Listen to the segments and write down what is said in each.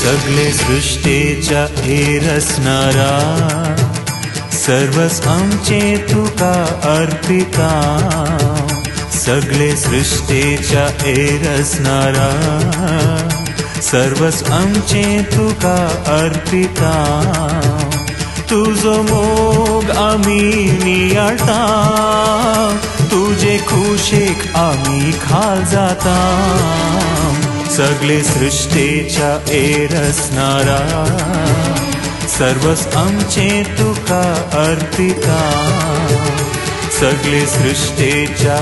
सगळे सृष्टेच्या रचणारा सर्वच आमचे तुका अर्पिता सगळे सृष्टेच्या रचणारा सर्वच आमचे तुका अर्पिता तुझो मोग आमी नियाळटा तुझे खुशेक आमी खाल जाता सगळे सृष्टेच्या रचणारा सर्वच आमचे तुका अर्पिता सगळे सृष्टेच्या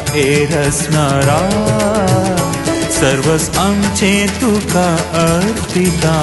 रचणारा सर्वच आमचे तुका अर्पिता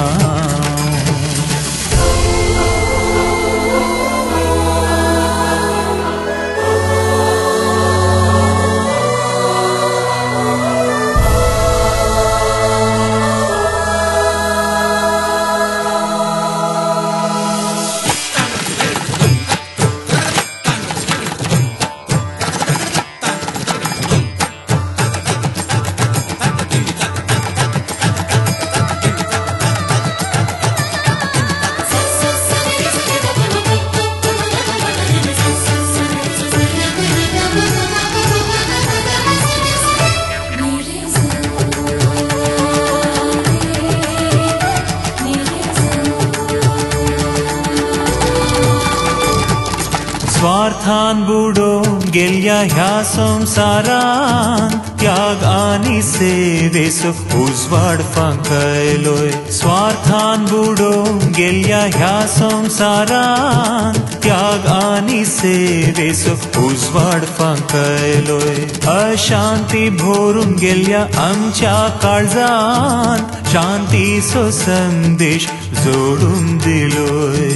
स्वार्थान बुडोवन गेल्या ह्या संसारान त्याग आनी सेवेचो उजवाड फांकयलोय स्वार्थान बुडोवन गेल्या ह्या संसारान त्याग आनी सेवेचो उजवाड फांकयलोय अशांती भरून गेल्या आमच्या काळजान शांतीचो संदेश जोडून दिलोय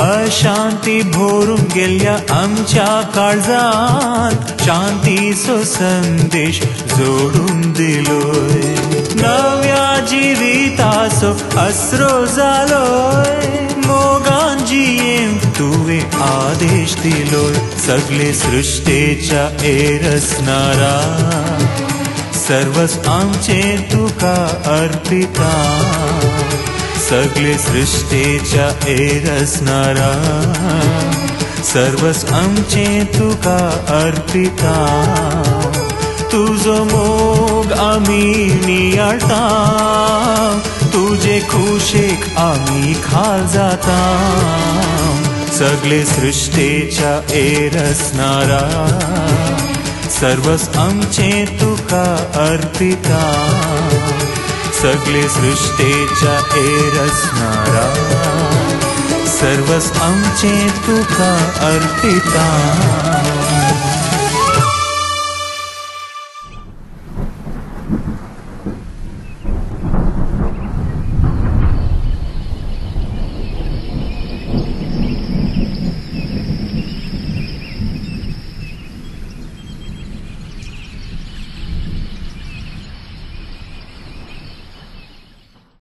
अशांती भरून गेल्या आमच्या काळजात शांतीचो संदेश जोडून दिलोय नव्या जिविताचो आसरो जालोय मोगान जियेंक तुवें आदेश दिलोय सगळे सृष्टेच्या रचणारा सर्वच आमचे तुका अर्पिता सगळे सृष्टेच्या रचणारा सर्वच आमचे तुका अर्पिता तुझो मोग आमी नियाळटा तुझे खुशेक आमी खाल जाता सगळे सृष्टेच्या रचणारा सर्वच आमचे तुका अर्पिता सगळे सृष्टेच्या रचणारा सर्वच आमचे तुका अर्पिता